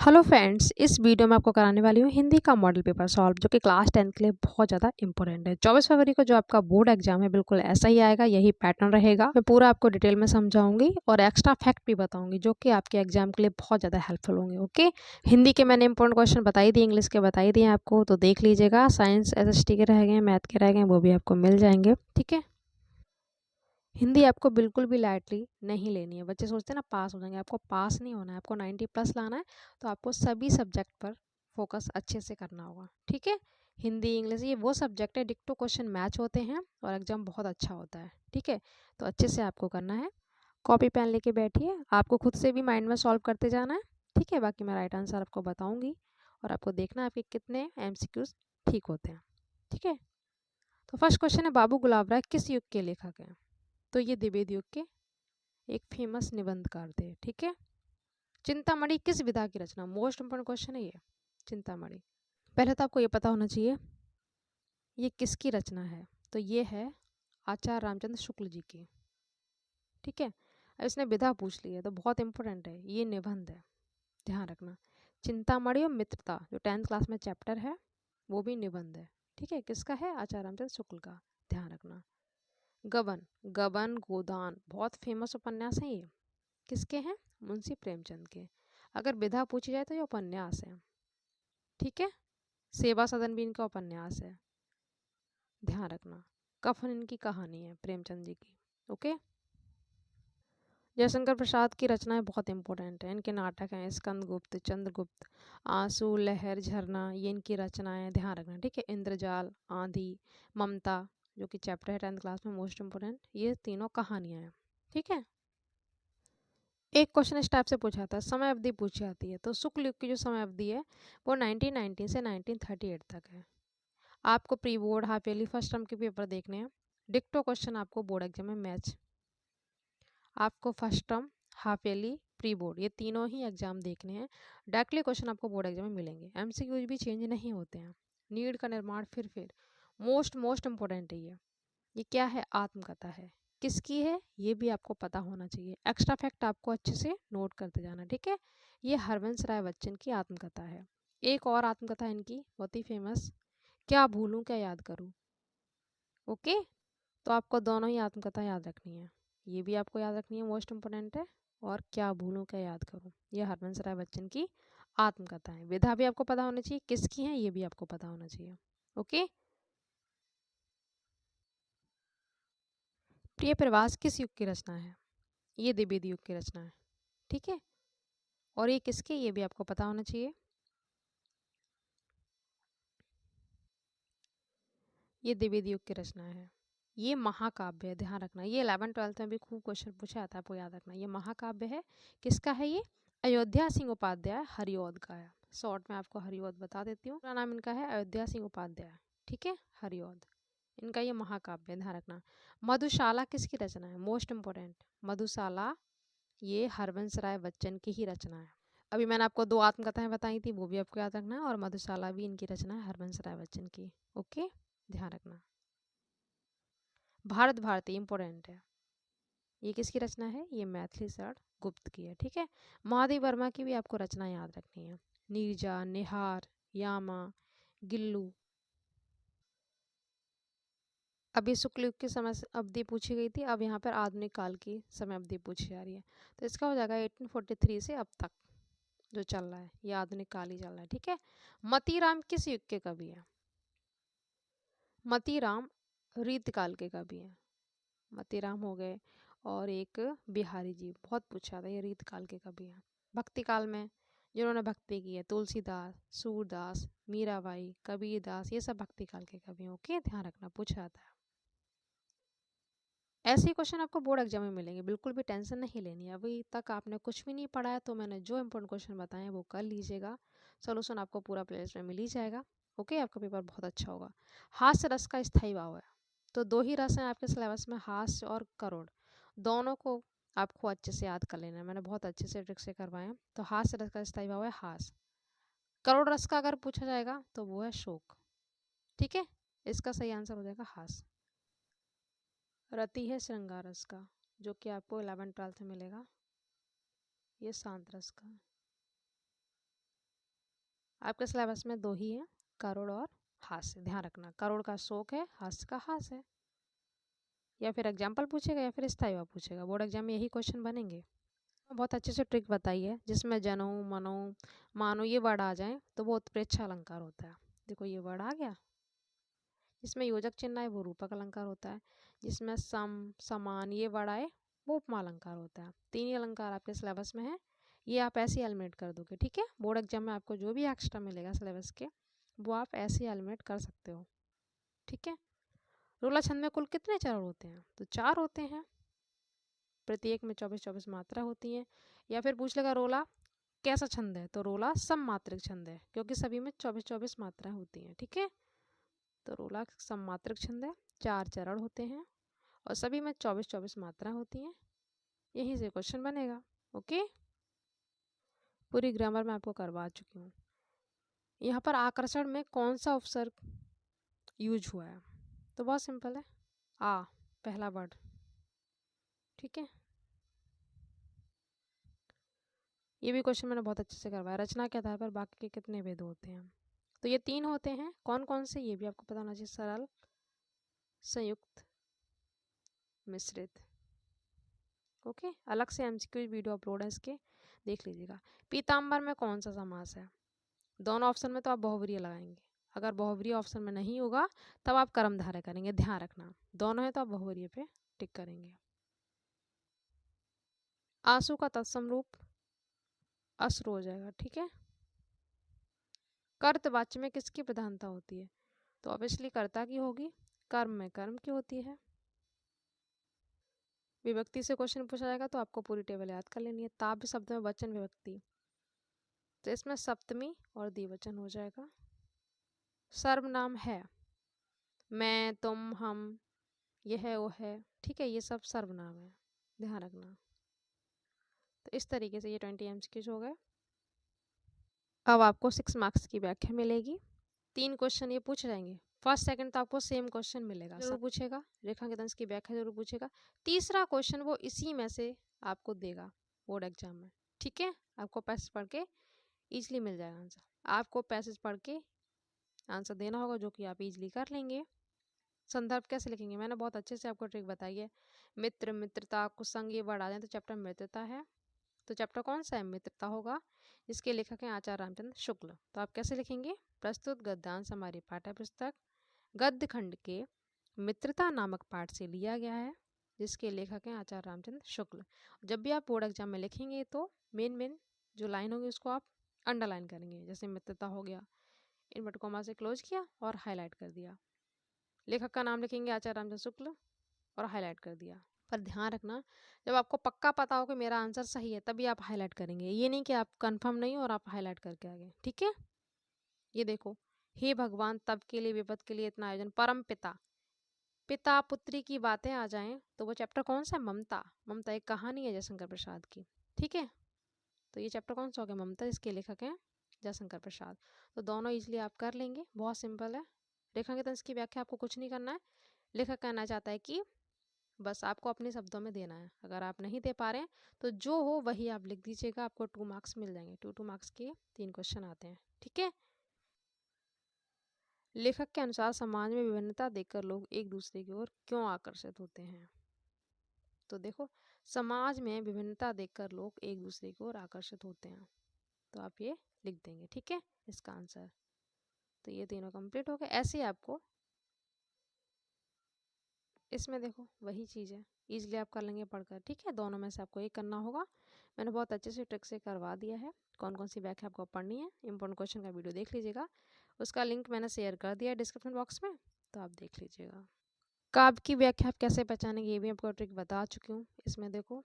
Hello friends, इस video में आपको कराने वाली हूँ हिंदी का मॉडल पेपर सॉल्व, जो कि क्लास 10 के लिए बहुत ज़्यादा इंपॉर्टेंट है। 24 फरवरी को जो आपका बोर्ड एग्जाम है बिल्कुल ऐसा ही आएगा, यही पैटर्न रहेगा। मैं पूरा आपको डिटेल में समझाऊंगी और एक्स्ट्रा फैक्ट भी बताऊंगी जो कि आपके एग्जाम के लिए बहुत ज़्यादा हेल्पफुल होंगे। ओके, हिंदी के मैंने इंपॉर्टेंट क्वेश्चन बताई दिए, इंग्लिश के बताई दिए आपको, तो देख लीजिएगा। साइंस SST के रह गए, मैथ के रह गए, वो भी आपको मिल जाएंगे। ठीक है, हिंदी आपको बिल्कुल भी लाइटली नहीं लेनी है। बच्चे सोचते हैं ना पास हो जाएंगे, आपको पास नहीं होना है, आपको 90+ लाना है। तो आपको सभी सब्जेक्ट पर फोकस अच्छे से करना होगा। ठीक है, हिंदी इंग्लिश ये वो सब्जेक्ट है डिक्टो क्वेश्चन मैच होते हैं और एग्जाम बहुत अच्छा होता है। ठीक है, तो अच्छे से आपको करना है। कॉपी पेन लेके बैठिए, आपको खुद से भी माइंड में सॉल्व करते जाना है। ठीक है, बाकी मैं राइट आंसर आपको बताऊंगी और आपको देखना है आपके कितने MCQs ठीक होते हैं। ठीक है, तो फर्स्ट क्वेश्चन है, बाबू गुलाब राय किस युग के लेखक हैं? तो ये द्विवेद युग के एक फेमस निबंधकार थे। ठीक है, चिंतामणि किस विधा की रचना? मोस्ट इंपोर्टेंट क्वेश्चन है ये, चिंतामणि। पहले तो आपको ये पता होना चाहिए ये किसकी रचना है। तो ये है आचार्य रामचंद्र शुक्ल जी की। ठीक है, अब इसने विधा पूछ ली है तो बहुत इंपॉर्टेंट है, ये निबंध है, ध्यान रखना। चिंतामणि और मित्रता जो 10th क्लास में चैप्टर है वो भी निबंध है। ठीक है, किसका है? आचार्य रामचंद्र शुक्ल का, ध्यान रखना। गबन, गबन गोदान बहुत फेमस उपन्यास है ये, किसके हैं? मुंशी प्रेमचंद के। अगर विधा पूछी जाए तो ये उपन्यास है। ठीक है, सेवा सदन भी इनका उपन्यास है, ध्यान रखना। कफन इनकी कहानी है प्रेमचंद जी की। ओके, जयशंकर प्रसाद की रचनाएं बहुत इंपॉर्टेंट है, इनके नाटक हैं स्कंदगुप्त, चंद्रगुप्त, आंसू, लहर, झरना, ये इनकी रचनाएं, ध्यान रखना। ठीक है, इंद्रजाल, आंधी, ममता जो कि चैप्टर है 10th क्लास में मोस्ट इंपॉर्टेंट, ये तीनों कहानियां हैं। ठीक है, एक क्वेश्चन इस टाइप से पूछा था, समय अवधि पूछी जाती है। तो शुक्ल युग की जो समय अवधि है वो 1919 से 1938 तक है। आपको pre board, half yearly, first term के पेपर देखने हैं। डिक्टो क्वेश्चन आपको बोर्ड एग्जाम में मैच, आपको first term, half yearly, pre board ये तीनों ही एग्जाम देखने हैं। डायरेक्टली क्वेश्चन आपको बोर्ड एग्जाम में मिलेंगे, MCQs भी चेंज नहीं होते हैं। नीड का निर्माण, फिर मोस्ट मोस्ट इंपॉर्टेंट है ये क्या है? आत्मकथा है। किसकी है ये भी आपको पता होना चाहिए। एक्स्ट्रा फैक्ट आपको अच्छे से नोट करते जाना। ठीक है, ये हरवंश राय बच्चन की आत्मकथा है। एक और आत्मकथा इनकी बहुत ही फेमस, क्या भूलूं क्या याद करूं। ओके, तो आपको दोनों ही आत्मकथा याद रखनी है, ये भी आपको याद रखनी है, मोस्ट इंपोर्टेंट है। और क्या भूलूं क्या याद करूं, ये हरवंश राय बच्चन की आत्मकथा है। विधा भी आपको पता होना चाहिए, किसकी है ये भी आपको पता होना चाहिए। ओके, प्रिय प्रवास किस युग की रचना है? ये द्विवेद युग की रचना है। ठीक है, और ये किसके, ये भी आपको पता होना चाहिए। ये द्विवेद युग की रचना है। ये महाकाव्य है, ध्यान रखना। ये 11th 12th में भी खूब क्वेश्चन पूछा जाता है, आपको याद रखना। ये महाकाव्य है, किसका है ये? अयोध्या सिंह उपाध्याय हरिऔध का है। शॉर्ट में आपको हरिऔध बता देती हूँ, पूरा नाम इनका है अयोध्या सिंह उपाध्याय। ठीक है, हरिऔध इनका ये महाकाव्य है, ध्यान रखना। मधुशाला किसकी रचना है? मोस्ट इंपोर्टेंट, मधुशाला ये हरवंश राय बच्चन की ही रचना है। अभी मैंने आपको दो आत्मकथाएं बताई थी, वो भी आपको याद रखना है, और मधुशाला भी इनकी रचना है हरवंश राय बच्चन की। ओके, ध्यान रखना। भारत भारती इंपॉर्टेंट है, ये किसकी रचना है? ये मैथिली शरण गुप्त की है। ठीक है, महादेव वर्मा की भी आपको रचना याद रखनी है। नीरजा, निहार, यामा, गिल्लू। अभी शुक्ल युग की समय अवधि पूछी गई थी, अब यहाँ पर आधुनिक काल की समय अवधि पूछी जा रही है। तो इसका हो जाएगा 1843 से अब तक जो चल रहा है, ये आधुनिक काल ही चल रहा है। ठीक है, मतीराम किस युग के कवि हैं? मतीराम रीतकाल के कवि हैं। मतीराम हो गए, और एक बिहारी जी, बहुत पूछा था, ये रीतकाल के कवि हैं। भक्ति काल में जिन्होंने भक्ति की है, तुलसीदास, सूरदास, मीराबाई, कबीरदास, ये सब भक्ति काल के कवि हैं। ओके, ध्यान रखना, पूछा जाता है। ऐसे ही क्वेश्चन आपको बोर्ड एग्जाम में मिलेंगे, बिल्कुल भी टेंशन नहीं लेनी है। अभी तक आपने कुछ भी नहीं पढ़ा है तो मैंने जो इंपॉर्टेंट क्वेश्चन बताए हैं वो कर लीजिएगा, सोल्यूशन आपको पूरा प्लेलिस्ट में मिल ही जाएगा। ओके, आपका पेपर बहुत अच्छा होगा। हास्य रस का स्थायी भाव है, तो दो ही रस हैं आपके सिलेबस में, हास्य और करुण। दोनों को आपको अच्छे से याद कर लेना है, मैंने बहुत अच्छे से ट्रिक से करवाए हैं। तो हास्य रस का स्थायी भाव है हास। करुण रस का अगर पूछा जाएगा तो वो है शोक। ठीक है, इसका सही आंसर हो जाएगा हास। रति है श्रृंगार रस का, जो कि आपको 11th 12th में मिलेगा, ये शांत रस का। आपके सिलेबस में दो ही हैं, करोड़ और हास्य। ध्यान रखना, करोड़ का शोक है, हास्य का हास है। या फिर एग्जाम्पल पूछेगा या फिर स्थायी पूछेगा, बोर्ड एग्जाम में यही क्वेश्चन बनेंगे। बहुत अच्छे से ट्रिक बताई है, जिसमें जनो मनो मानो ये वर्ड आ जाए तो वो उत्प्रेक्षा अलंकार होता है। देखो ये वर्ड आ गया, जिसमें योजक चिन्ह आए वो रूपक अलंकार होता है, जिसमें सम समान ये वर्ड आए वो उपमा अलंकार होता है। तीन ही अलंकार आपके सिलेबस में है, ये आप ऐसे एलिमिनेट कर दोगे। ठीक है, बोर्ड एग्जाम में आपको जो भी एक्स्ट्रा मिलेगा सिलेबस के वो आप ऐसे एलिमिनेट कर सकते हो। ठीक है, रोला छंद में कुल कितने चरण होते हैं? तो 4 होते हैं, प्रत्येक में 24-24 मात्रा होती हैं। या फिर पूछ लेगा रोला कैसा छंद है, तो रोला सममात्रिक छंद है, क्योंकि सभी में 24-24 मात्राएं होती हैं। ठीक है, तो रोला सममात्रिक छंद है, 4 चरण होते हैं और सभी में 24-24 मात्राएं होती हैं। यहीं से क्वेश्चन बनेगा। ओके, पूरी ग्रामर मैं आपको करवा चुकी हूँ। यहाँ पर आकर्षण में कौन सा उपसर्ग यूज हुआ है? तो बहुत सिंपल है, आ पहला वर्ड। ठीक है, ये भी क्वेश्चन मैंने बहुत अच्छे से करवाया। रचना के आधार पर वाक्य के कितने भेद होते हैं? तो ये 3 होते हैं। कौन कौन से, ये भी आपको पता होना चाहिए। सरल, संयुक्त, मिश्रित। ओके, अलग से एमसीक्यू वीडियो अपलोड है इसके, देख लीजिएगा। पीताम्बर में कौन सा समास है? दोनों ऑप्शन में तो आप बहुव्रीहि लगाएंगे। अगर बहुव्रीहि ऑप्शन में नहीं होगा तब आप कर्मधारय करेंगे। ध्यान रखना, दोनों है तो आप बहुव्रीहि पे टिक करेंगे। आंसू का तत्सम रूप अश्रु हो जाएगा। ठीक है, कर्त वाच्य में किसकी प्रधानता होती है? तो ऑब्वियसली कर्ता की होगी। कर्म में कर्म की होती है। विभक्ति से क्वेश्चन पूछा जाएगा तो आपको पूरी टेबल याद कर लेनी है। ताप शब्द में वचन विभक्ति, तो इसमें सप्तमी और द्विवचन हो जाएगा। सर्वनाम है, मैं तुम हम यह वो है। ठीक है, ये सब सर्वनाम है, ध्यान रखना। तो इस तरीके से ये 20 एमसीक्यूज हो गए। अब आपको 6 मार्क्स की व्याख्या मिलेगी। 3 क्वेश्चन ये पूछ जाएंगे। फर्स्ट सेकंड तो आपको सेम क्वेश्चन मिलेगा, जरूर पूछेगा। रेखांकन की व्याख्या जरूर पूछेगा। तीसरा क्वेश्चन वो इसी में से आपको देगा बोर्ड एग्जाम में। ठीक है, आपको पैसेज पढ़ के ईजिली मिल जाएगा आंसर। आपको पैसेज पढ़ के आंसर देना होगा, जो कि आप इजिली कर लेंगे। संदर्भ कैसे लिखेंगे, मैंने बहुत अच्छे से आपको ट्रिक बताई है। मित्र, मित्रता, कुसंग ये वर्ड आ जाए तो चैप्टर मित्रता है। तो चैप्टर कौन सा है? मित्रता होगा, जिसके लेखक हैं आचार्य रामचंद्र शुक्ल। तो आप कैसे लिखेंगे? प्रस्तुत गद्यांश हमारी पाठ्य पुस्तक गद्य खंड के मित्रता नामक पाठ से लिया गया है, जिसके लेखक हैं आचार्य रामचंद्र शुक्ल। जब भी आप बोर्ड एग्जाम में लिखेंगे तो मेन जो लाइन होगी उसको आप अंडरलाइन करेंगे। जैसे मित्रता हो गया, इनवर्ट कॉमा से क्लोज किया और हाईलाइट कर दिया। लेखक का नाम लिखेंगे आचार्य रामचंद्र शुक्ल और हाईलाइट कर दिया। पर ध्यान रखना, जब आपको पक्का पता हो कि मेरा आंसर सही है तभी आप हाईलाइट करेंगे। ये नहीं कि आप कंफर्म नहीं हो और आप हाईलाइट करके आ गए। ठीक है, ये देखो, हे भगवान तब के लिए विपद के लिए इतना आयोजन। परम पिता, पिता पुत्री की बातें आ जाएं तो वो चैप्टर कौन सा है? ममता। ममता एक कहानी है जयशंकर प्रसाद की। ठीक है, तो ये चैप्टर कौन सा हो गया? ममता, इसके लेखक हैं जयशंकर प्रसाद। तो दोनों इजिली आप कर लेंगे, बहुत सिंपल है। रेखांकन की व्याख्या आपको कुछ नहीं करना है। लेखक कहना चाहता है कि बस आपको अपने शब्दों में देना है। अगर आप नहीं दे पा रहे हैं तो जो हो वही आप लिख दीजिएगा, आपको 2 मार्क्स मिल जाएंगे। 2 मार्क्स के 3 क्वेश्चन आते हैं। ठीक है, लेखक के अनुसार समाज में विभिन्नता देखकर लोग एक दूसरे की ओर क्यों आकर्षित होते हैं? तो देखो, समाज में विभिन्नता देखकर लोग एक दूसरे की ओर आकर्षित होते हैं, तो आप ये लिख देंगे। ठीक है, इसका आंसर। तो ये तीनों कंप्लीट हो गए। ऐसे आपको इसमें देखो वही चीज़ है, ईजिली आप कर लेंगे पढ़कर। ठीक है, दोनों में से आपको एक करना होगा। मैंने बहुत अच्छे से ट्रिक से करवा दिया है। कौन कौन सी व्याख्या आपको पढ़नी है, इंपॉर्टेंट क्वेश्चन का वीडियो देख लीजिएगा। उसका लिंक मैंने शेयर कर दिया है डिस्क्रिप्शन बॉक्स में, तो आप देख लीजिएगा। काव्य की व्याख्या आप कैसे पहचानेंगे, ये भी आपको ट्रिक बता चुकी हूँ। इसमें देखो,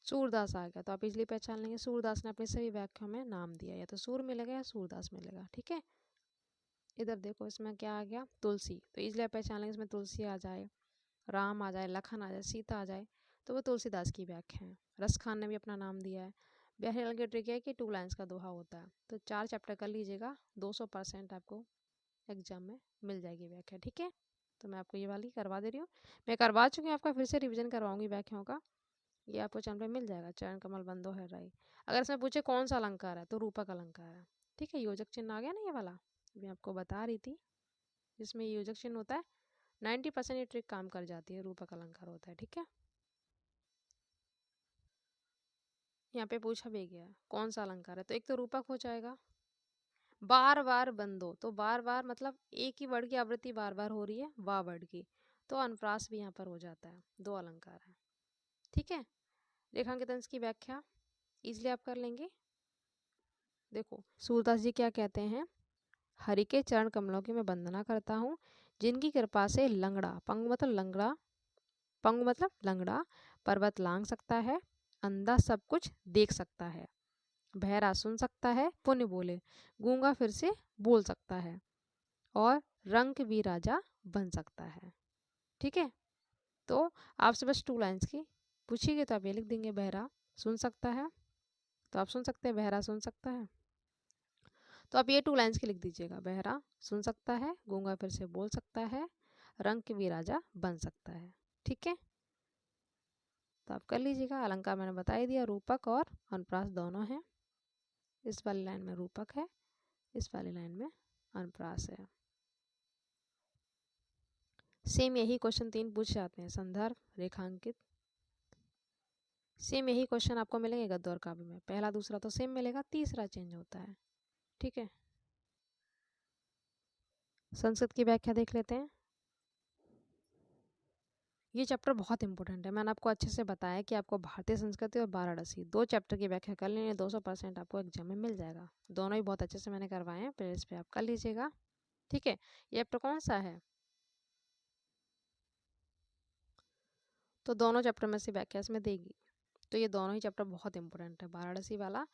सूरदास आ गया तो आप इजिली पहचान लेंगे। सूरदास ने अपनी सभी व्याख्याओं में नाम दिया, या तो सूर मिलेगा या सूरदास मिलेगा। ठीक है, इधर देखो, इसमें क्या आ गया? तुलसी। तो इजिली आप पहचान लेंगे, इसमें तुलसी आ जाए, राम आ जाए, लखन आ जाए, सीता आ जाए, तो वो तुलसीदास की व्याख्या है। रस खान ने भी अपना नाम दिया है। बिहारी की ट्रिक है कि 2 लाइन्स का दोहा होता है। तो 4 चैप्टर कर लीजिएगा, 200% आपको एग्जाम में मिल जाएगी व्याख्या। ठीक है, तो मैं आपको ये वाली करवा दे रही हूँ। मैं करवा चुकी हूँ, आपका फिर से रिविजन करवाऊंगी व्याख्याओं का। ये आपको चरण पे मिल जाएगा, चरण कमल बंदो है राई। अगर इसमें पूछे कौन सा अलंकार है तो रूपक अलंकार है। ठीक है, योजक चिन्ह आ गया ना ये वाला, अभी आपको बता रही थी, जिसमें योजक चिन्ह होता है 90% ये ट्रिक काम कर जाती है, रूपक अलंकार होता है। ठीक है, यहाँ पे पूछा भी गया कौन सा अलंकार है, तो एक तो रूपक हो जाएगा। बार बार बंदो, तो बार बार मतलब एक ही वर्ड की आवृत्ति बार बार हो रही है वाह वर्ड की, तो अनुप्रास भी यहाँ पर हो जाता है, दो अलंकार है। ठीक है, रेखांकित अंश की व्याख्या इजिली आप कर लेंगे। देखो सूरदास जी क्या कहते हैं, हरि के चरण कमलों की मैं वंदना करता हूँ, जिनकी कृपा से लंगड़ा, पंग मतलब लंगड़ा पर्वत लांग सकता है, अंधा सब कुछ देख सकता है, बहरा सुन सकता है, पुण्य बोले, गूंगा फिर से बोल सकता है, और रंग भी राजा बन सकता है। ठीक है, तो आपसे बस 2 लाइन्स की पूछिएगा तो आप ये लिख देंगे, बहरा सुन सकता है, तो आप सुन सकते हैं बहरा सुन सकता है, तो आप ये 2 लाइन्स की लिख दीजिएगा, बहरा सुन सकता है, गूंगा फिर से बोल सकता है, रंग भी राजा बन सकता है। ठीक है, तो आप कर लीजिएगा। अलंकार मैंने बता ही दिया, रूपक और अनुप्रास दोनों हैं। इस वाली लाइन में रूपक है, इस वाली लाइन में अनुप्रास है। सेम यही क्वेश्चन 3 पूछ जाते हैं, संदर्भ रेखांकित। सेम यही क्वेश्चन आपको मिलेंगे गद्य और काव्य में, पहला दूसरा तो सेम मिलेगा, तीसरा चेंज होता है। ठीक है, संस्कृत की व्याख्या देख लेते हैं। ये चैप्टर बहुत इंपॉर्टेंट है, मैंने आपको अच्छे से बताया कि आपको भारतीय संस्कृति और वाराणसी 2 चैप्टर की व्याख्या कर लेनी है, 200% आपको एग्जाम में मिल जाएगा। दोनों ही बहुत अच्छे से मैंने करवाए हैं, प्लेलिस्ट पे आप कर लीजिएगा। ठीक है, ये चैप्टर कौन सा है, तो दोनों चैप्टर में से व्याख्या इसमें देगी, तो ये दोनों ही चैप्टर बहुत इंपॉर्टेंट है, वाराणसी वाला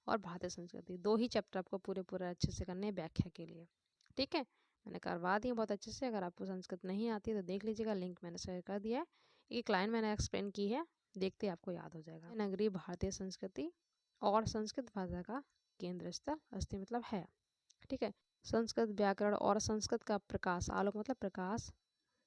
और भारतीय संस्कृति, 2 ही चैप्टर आपको पूरे पूरे अच्छे से करने हैं व्याख्या के लिए। ठीक है, मैंने करवा दी बहुत अच्छे से, अगर आपको संस्कृत नहीं आती तो देख लीजिएगा, लिंक मैंने शेयर कर दिया है। एक लाइन मैंने एक्सप्लेन की है, देखते ही आपको याद हो जाएगा। नगरी भारतीय संस्कृति और संस्कृत भाषा का केंद्र स्थल, अस्थि मतलब है। ठीक है, संस्कृत व्याकरण और संस्कृत का प्रकाश, आलोक मतलब प्रकाश,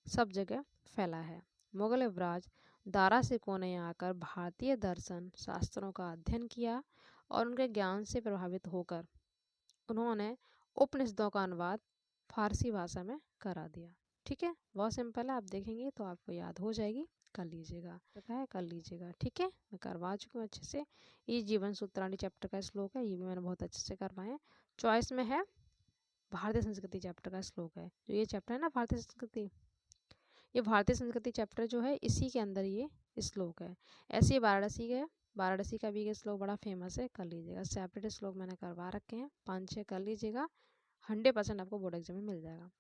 सब जगह फैला है। मुगल युवराज दारा सिकों ने आकर भारतीय दर्शन शास्त्रों का अध्ययन किया और उनके ज्ञान से प्रभावित होकर उन्होंने उपनिषदों का अनुवाद फारसी भाषा में करा दिया। ठीक है, बहुत सिंपल है, आप देखेंगे तो आपको याद हो जाएगी, कर लीजिएगा, रखा है कर लीजिएगा। ठीक है, मैं करवा चुकी हूँ अच्छे से। ये जीवन सूत्राणी चैप्टर का श्लोक है, ये भी मैंने बहुत अच्छे से करवाए हैं। चॉइस में है भारतीय संस्कृति चैप्टर का श्लोक है, जो ये चैप्टर है ना भारतीय संस्कृति, ये भारतीय संस्कृति चैप्टर जो है इसी के अंदर ये श्लोक है। ऐसे ही वाराणसी का भी ये श्लोक बड़ा फेमस है, कर लीजिएगा। सेपरेट श्लोक मैंने करवा रखे हैं, 5-6 कर लीजिएगा, 100% आपको बोर्ड एग्जाम में मिल जाएगा।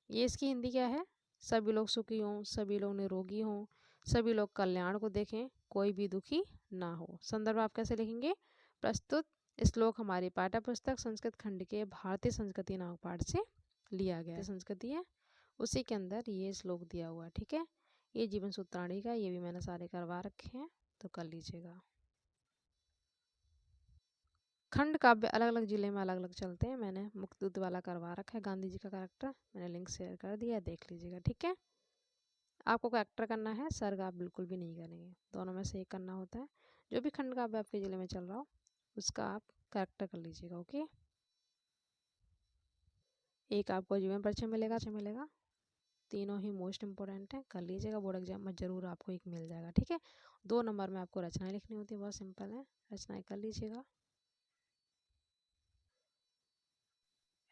ये इसकी हिंदी क्या है, सभी लोग सुखी हों, सभी लोग निरोगी हों, सभी लोग कल्याण को देखें, कोई भी दुखी ना हो। संदर्भ आप कैसे लिखेंगे, प्रस्तुत श्लोक हमारी पाठ्य पुस्तक संस्कृत खंड के भारतीय संस्कृति नामक पाठ से लिया गया है। संस्कृति है उसी के अंदर ये श्लोक दिया हुआ है। ठीक है, ये जीवन सूत्राणी का, ये भी मैंने सारे करवा रखे हैं, तो कर लीजिएगा। खंड काव्य अलग अलग जिले में अलग अलग चलते हैं, मैंने मुक्तदूत वाला करवा रखा है, गांधी जी का कैरेक्टर मैंने लिंक शेयर कर दिया, देख लीजिएगा। ठीक है, आपको कैरेक्टर करना है, सर्ग आप बिल्कुल भी नहीं करेंगे, दोनों में से एक करना होता है। जो भी खंड काव्य आपके जिले में चल रहा हो उसका आप कैरेक्टर कर लीजिएगा। ओके, एक आपको जीवन परिचय मिलेगा, तीनों ही मोस्ट इंपॉर्टेंट है, कर लीजिएगा, बोर्ड एग्जाम में जरूर आपको एक मिल जाएगा। ठीक है, 2 नंबर में आपको रचनाएं लिखनी होती है, बहुत सिंपल है, रचनाएं कर लीजिएगा।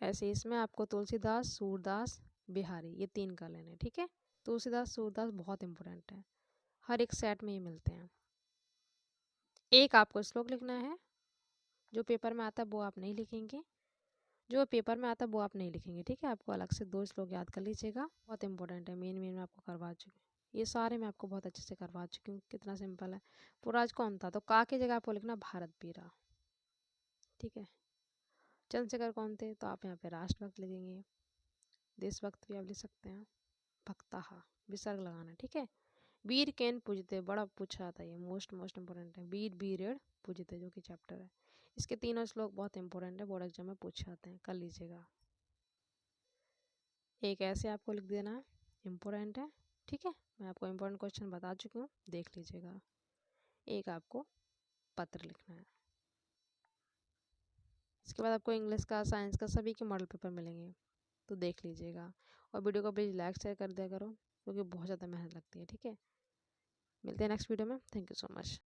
ऐसे इसमें आपको तुलसीदास, सूरदास, बिहारी, ये 3 कर लेने। ठीक है, तुलसीदास सूरदास बहुत इंपॉर्टेंट है, हर एक सेट में ये मिलते हैं। एक आपको श्लोक लिखना है, जो पेपर में आता है वो आप नहीं लिखेंगे, जो पेपर में आता है वो आप नहीं लिखेंगे। ठीक है, आपको अलग से 2 श्लोक याद कर लीजिएगा, बहुत इंपॉर्टेंट है, मेन में आपको करवा चुकी हूँ, ये सारे मैं आपको बहुत अच्छे से करवा चुकी हूँ। कितना सिंपल है। पुराज कौन था, तो का की जगह आपको लिखना भारत पीरा। ठीक है, चंद्रशेखर कौन थे, तो आप यहाँ पे राष्ट्रभक्त लिखेंगे, देशभक्त भी आप लिख सकते हैं, भक्ताहा विसर्ग लगाना। ठीक है, वीर केन पूजते, बड़ा पूछा था ये, मोस्ट इंपॉर्टेंट है, वीर बीरेड़ पूजते, जो कि चैप्टर है। इसके 3 श्लोक बहुत इंपॉर्टेंट है, बोर्ड एग्जाम में पूछे जाते हैं, कर लीजिएगा। एक ऐसे आपको लिख देना है, इम्पोर्टेंट है। ठीक है, मैं आपको इम्पोर्टेंट क्वेश्चन बता चुकी हूँ, देख लीजिएगा। एक आपको पत्र लिखना है। इसके बाद आपको इंग्लिश का, साइंस का, सभी के मॉडल पेपर मिलेंगे, तो देख लीजिएगा। और वीडियो को प्लीज़ लाइक शेयर कर दिया करो, क्योंकि बहुत ज़्यादा मेहनत लगती है। ठीक है, मिलते हैं नेक्स्ट वीडियो में। Thank you so much.